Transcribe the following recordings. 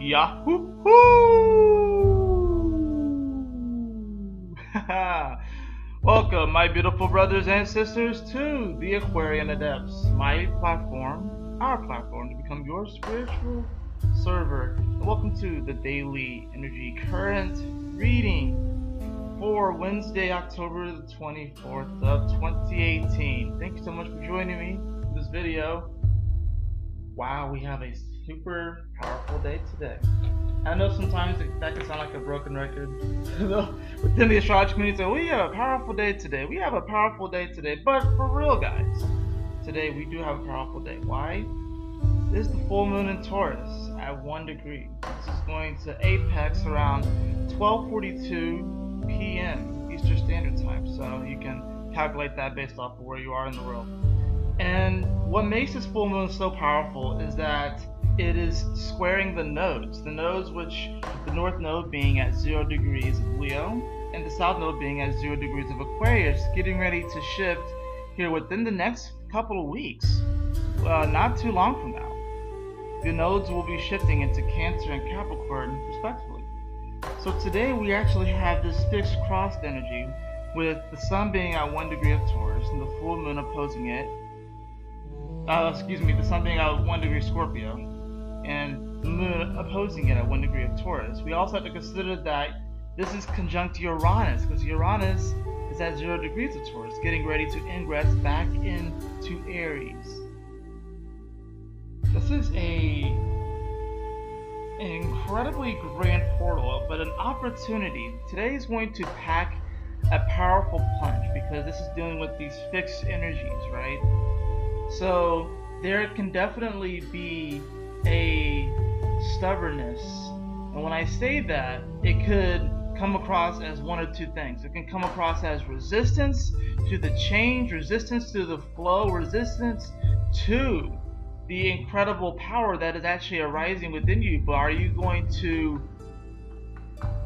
Yahoo! Welcome, my beautiful brothers and sisters, to the Aquarian Adepts, my platform, our platform, to become your spiritual server. And welcome to the daily energy current reading for Wednesday, October the 24th of 2018. Thank you so much for joining me for this video. Wow, we have a super powerful day today. I know sometimes that can sound like a broken record within the astrology community. So we have a powerful day today. We have a powerful day today. But for real, guys, today we do have a powerful day. Why? This is the full moon in Taurus at 1 degree. This is going to apex around 12:42 p.m. Eastern Standard Time. So you can calculate that based off of where you are in the world. And what makes this full moon so powerful is that it is squaring the nodes. The nodes, which the north node being at 0 degrees of Leo and the south node being at 0 degrees of Aquarius, getting ready to shift here within the next couple of weeks, not too long from now. The nodes will be shifting into Cancer and Capricorn respectively. So today we actually have this fixed crossed energy with the sun being at 1 degree of Taurus and the full moon opposing it. The sun being at 1 degree Scorpio and the moon opposing it at 1 degree of Taurus. We also have to consider that this is conjunct Uranus, because Uranus is at 0 degrees of Taurus, getting ready to ingress back into Aries. This is an incredibly grand portal, but an opportunity. Today is going to pack a powerful punch because this is dealing with these fixed energies, right? So there can definitely be a stubbornness, and when I say that, it could come across as one or two things. It can come across as resistance to the change, resistance to the flow, resistance to the incredible power that is actually arising within you. But are you going to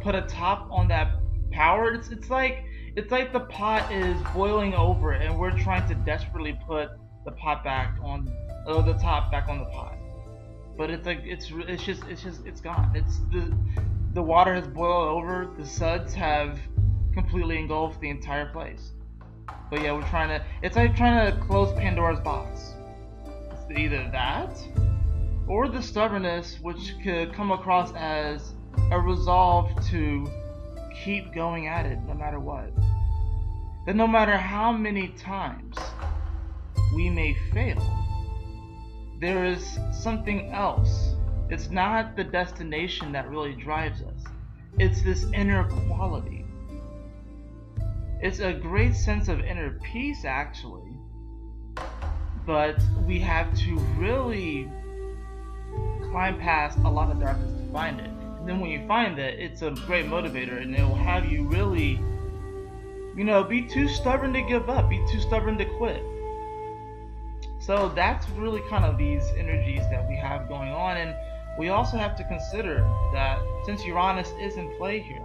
put a top on that power? It's like the pot is boiling over and we're trying to desperately put the pot back on, the top back on the pot, but it's gone. It's the water has boiled over. The suds have completely engulfed the entire place. But yeah, it's like trying to close Pandora's box. It's either that or the stubbornness, which could come across as a resolve to keep going at it no matter what. That no matter how many times we may fail, there is something else. It's not the destination that really drives us. It's this inner quality. It's a great sense of inner peace, actually, but we have to really climb past a lot of darkness to find it. And then when you find it, it's a great motivator, and it will have you really, be too stubborn to give up, be too stubborn to quit. So that's really kind of these energies that we have going on. And we also have to consider that since Uranus is in play here,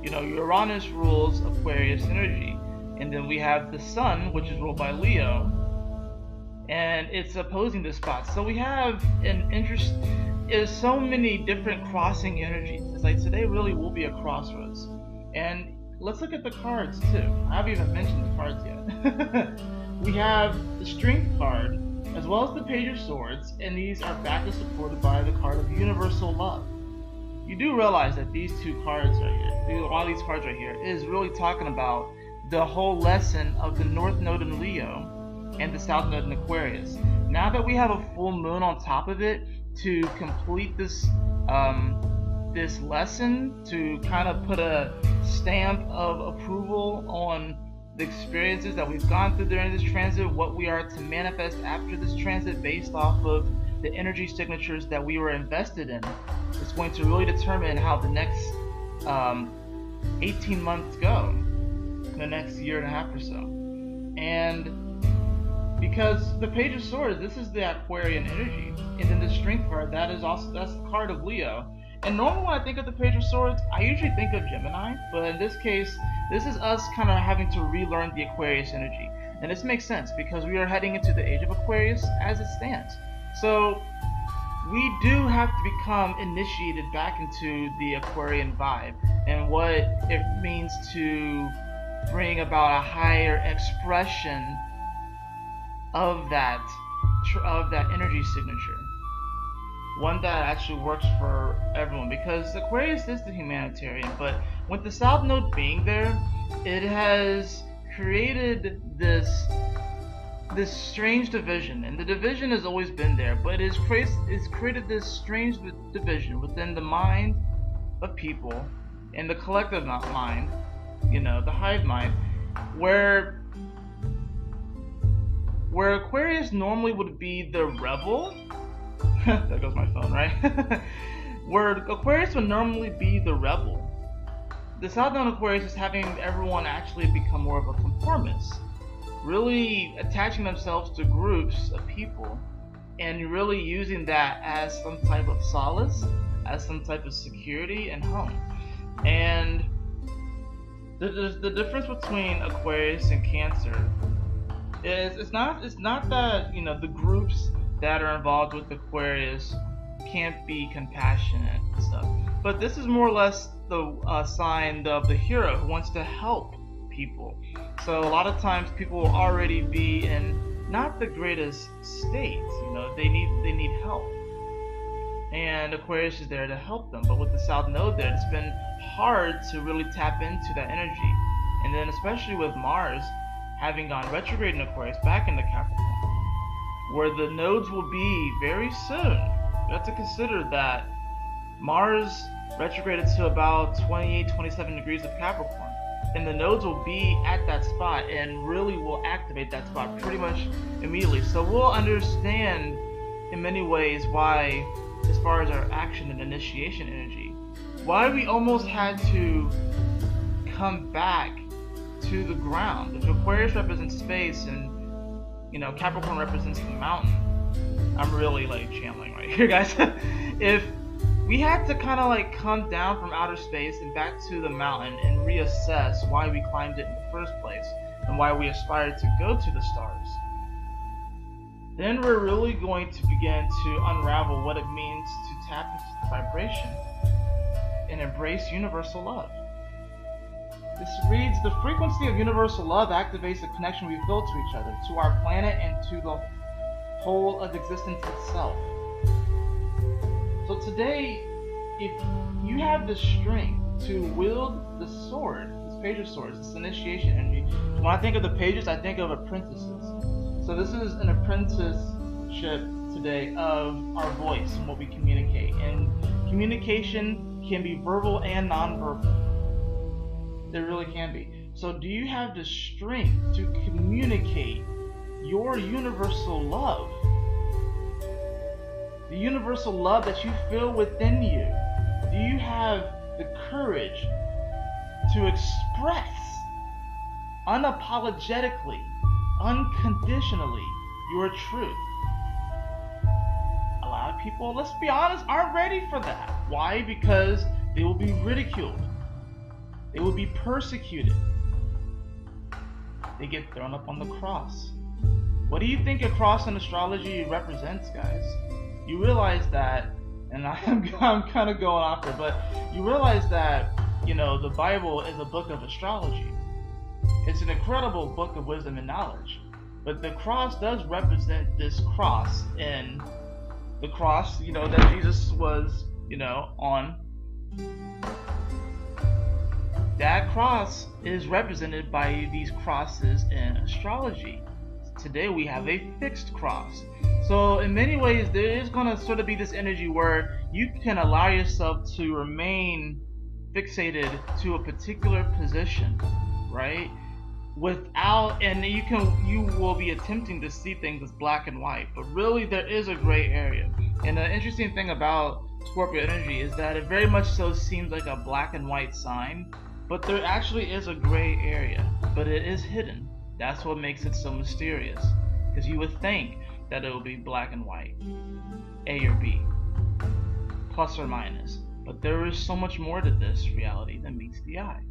Uranus rules Aquarius energy, and then we have the sun, which is ruled by Leo, and it's opposing this spot. So we have is so many different crossing energies. It's like today really will be a crossroads. And let's look at the cards too. I haven't even mentioned the cards yet. We have the Strength card, as well as the Page of Swords, and these are backed and supported by the card of Universal Love. You do realize that these two cards right here, one of these cards right here, is really talking about the whole lesson of the North Node in Leo and the South Node in Aquarius. Now that we have a full moon on top of it to complete this this lesson, to kind of put a stamp of approval on the experiences that we've gone through during this transit, what we are to manifest after this transit based off of the energy signatures that we were invested in. It's going to really determine how the next 18 months go, the next year and a half or so. And because the Page of Swords, this is the Aquarian energy, and then the Strength card, that's the card of Leo. And normally when I think of the Page of Swords, I usually think of Gemini, but in this case, this is us kind of having to relearn the Aquarius energy. And this makes sense because we are heading into the age of Aquarius as it stands. So we do have to become initiated back into the Aquarian vibe and what it means to bring about a higher expression of that energy signature, one that actually works for everyone, because Aquarius is the humanitarian, but with the South Node being there, it has created this strange division, and the division has always been there, but it's created this strange division within the mind of people and the collective mind, the hive mind, where Aquarius normally would be the rebel. There goes my phone, right? Where Aquarius would normally be the rebel, the South Node Aquarius is having everyone actually become more of a conformist, really attaching themselves to groups of people and really using that as some type of solace, as some type of security and home. And the difference between Aquarius and Cancer is it's not that the groups that are involved with Aquarius can't be compassionate and stuff, but this is more or less the sign of the hero who wants to help people. So a lot of times people will already be in not the greatest state, they need help, and Aquarius is there to help them. But with the South Node there, it's been hard to really tap into that energy, and then especially with Mars having gone retrograde in Aquarius back into Capricorn, where the nodes will be very soon. You have to consider that Mars retrograded to about 28-27 degrees of Capricorn, and the nodes will be at that spot and really will activate that spot pretty much immediately. So we'll understand in many ways why, as far as our action and initiation energy, why we almost had to come back to the ground. If Aquarius represents space and Capricorn represents the mountain, I'm really channeling right here, guys. If we had to kind of come down from outer space and back to the mountain and reassess why we climbed it in the first place and why we aspired to go to the stars, then we're really going to begin to unravel what it means to tap into the vibration and embrace universal love. This reads, the frequency of universal love activates the connection we feel to each other, to our planet, and to the whole of existence itself. So today, if you have the strength to wield the sword, this Page of Swords, this initiation energy, when I think of the pages, I think of apprentices. So this is an apprenticeship today of our voice and what we communicate. And communication can be verbal and nonverbal. There really can be. So do you have the strength to communicate your universal love? The universal love that you feel within you. Do you have the courage to express unapologetically, unconditionally your truth? A lot of people, let's be honest, aren't ready for that. Why? Because they will be ridiculed. They will be persecuted. They get thrown up on the cross. What do you think a cross in astrology represents, guys? You realize that, and I'm kind of going off here, but you realize that, the Bible is a book of astrology. It's an incredible book of wisdom and knowledge. But the cross does represent this cross, and the cross, that Jesus was, on. That cross is represented by these crosses in astrology. Today we have a fixed cross. So in many ways there is going to sort of be this energy where you can allow yourself to remain fixated to a particular position, right? And you will be attempting to see things as black and white, but really there is a gray area. And the interesting thing about Scorpio energy is that it very much so seems like a black and white sign, but there actually is a gray area, but it is hidden. That's what makes it so mysterious, because you would think that it would be black and white, A or B, plus or minus, but there is so much more to this reality than meets the eye.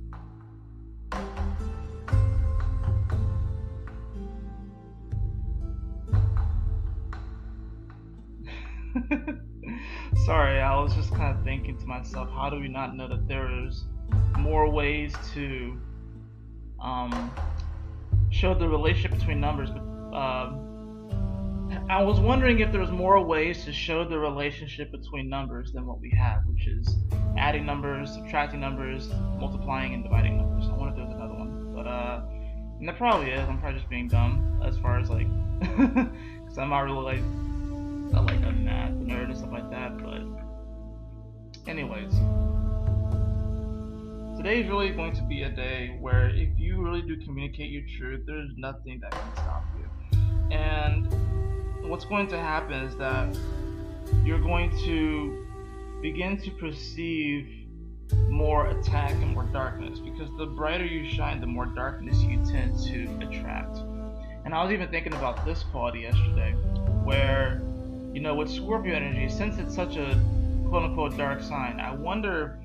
Sorry, I was just kind of thinking to myself, how do we not know that there's more ways to um, show the relationship between numbers? But I was wondering if there was more ways to show the relationship between numbers than what we have, which is adding numbers, subtracting numbers, multiplying and dividing numbers. I wonder if there's another one, but and there probably is. I'm probably just being dumb as far as like, because I'm not really like a math nerd and stuff like that. But anyways, today is really going to be a day where if you really do communicate your truth, there's nothing that can stop you. And what's going to happen is that you're going to begin to perceive more attack and more darkness, because the brighter you shine, the more darkness you tend to attract. And I was even thinking about this quality yesterday, where, you know, with Scorpio energy, since it's such a quote-unquote dark sign, I wonder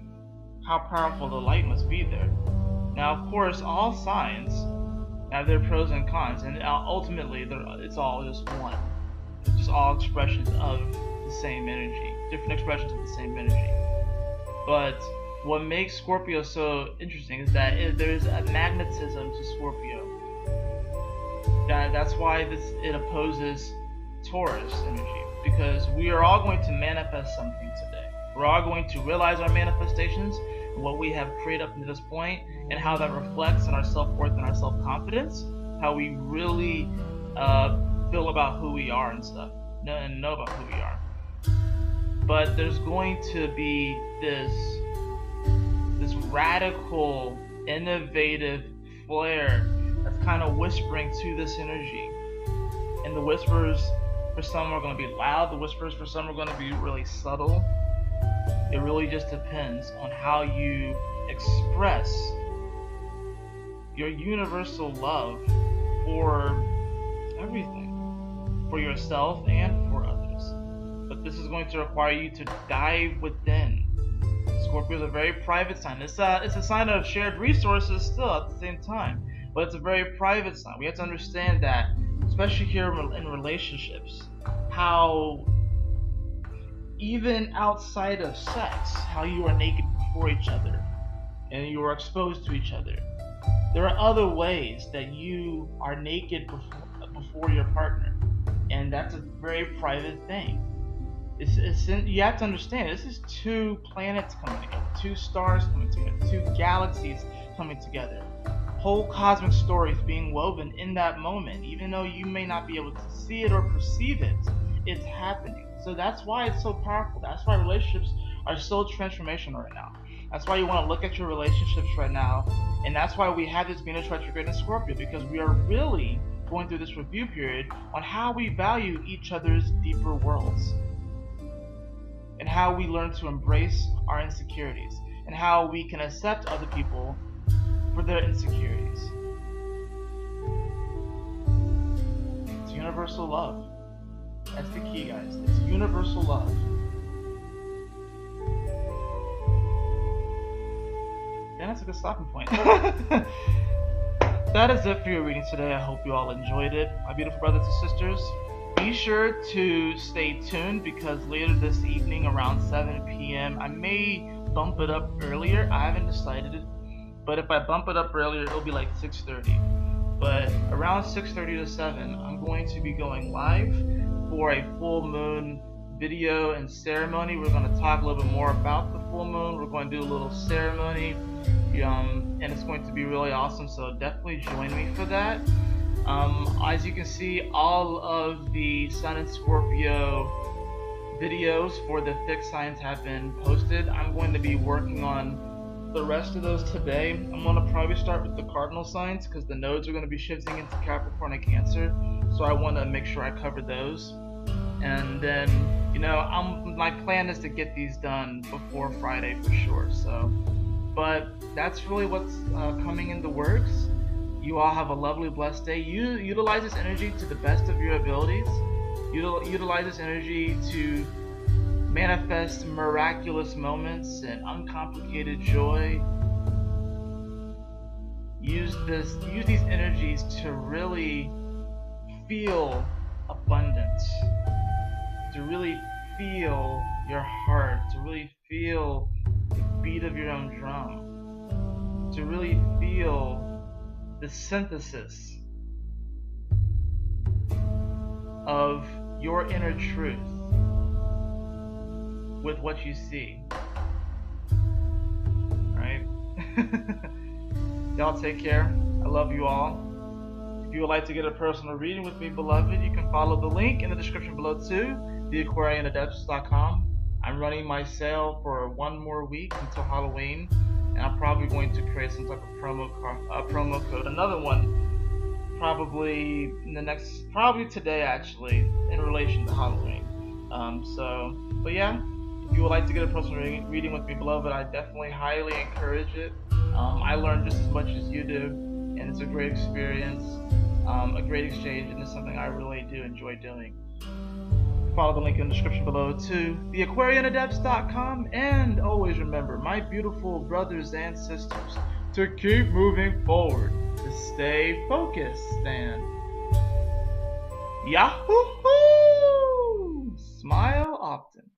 how powerful the light must be there. Now, of course, all signs have their pros and cons, and ultimately it's all just one. It's just all expressions of the same energy, different expressions of the same energy. But what makes Scorpio so interesting is that there's a magnetism to Scorpio. That's why it opposes Taurus energy, because we are all going to manifest something today. We're all going to realize our manifestations, what we have created up to this point, and how that reflects in our self-worth and our self-confidence, how we really feel about who we are and stuff, and know about who we are. But there's going to be this radical, innovative flare that's kind of whispering to this energy. And the whispers for some are going to be loud, the whispers for some are going to be really subtle. It really just depends on how you express your universal love for everything, for yourself and for others. But this is going to require you to dive within. Scorpio is a very private sign. It's a sign of shared resources still at the same time, but it's a very private sign. We have to understand that, especially here in relationships, how even outside of sex, how you are naked before each other and you are exposed to each other. There are other ways that you are naked before your partner, and that's a very private thing. You have to understand, this is two planets coming together, two stars coming together, two galaxies coming together. Whole cosmic stories being woven in that moment. Even though you may not be able to see it or perceive it, it's happening. So that's why it's so powerful. That's why relationships are so transformational right now. That's why you want to look at your relationships right now. And that's why we have this Venus retrograde in Scorpio, because we are really going through this review period on how we value each other's deeper worlds, and how we learn to embrace our insecurities, and how we can accept other people for their insecurities. It's universal love. That's the key, guys. It's universal love. And that's a good stopping point. That is it for your reading today. I hope you all enjoyed it. My beautiful brothers and sisters, be sure to stay tuned, because later this evening around 7 p.m. I may bump it up earlier. I haven't decided it. But if I bump it up earlier, it'll be like 6:30. But around 6:30 to 7, I'm going to be going live for a full moon video and ceremony. We're going to talk a little bit more about the full moon. We're going to do a little ceremony, and it's going to be really awesome. So definitely join me for that. As you can see, all of the Sun and Scorpio videos for the fixed signs have been posted. I'm going to be working on the rest of those today. I'm going to probably start with the cardinal signs, because the nodes are going to be shifting into Capricorn and Cancer, so I want to make sure I cover those. And then, my plan is to get these done before Friday for sure. So, but that's really what's coming in the works. You all have a lovely, blessed day. Utilize this energy to the best of your abilities. Utilize this energy to manifest miraculous moments and uncomplicated joy. Use these energies to really feel abundance, to really feel your heart, to really feel the beat of your own drum, to really feel the synthesis of your inner truth with what you see. Right? Y'all take care. I love you all. If you would like to get a personal reading with me, beloved, you can follow the link in the description below too, theaquarianadepts.com. I'm running my sale for one more week until Halloween, and I'm probably going to create some type of promo code, another one, probably today actually, in relation to Halloween. But yeah, if you would like to get a personal reading with me, beloved, I definitely highly encourage it. I learn just as much as you do, and it's a great experience, a great exchange, and it's something I really do enjoy doing. Follow the link in the description below to theaquarianadepts.com, and always remember, my beautiful brothers and sisters, to keep moving forward, to stay focused, and Yahoo! Smile often.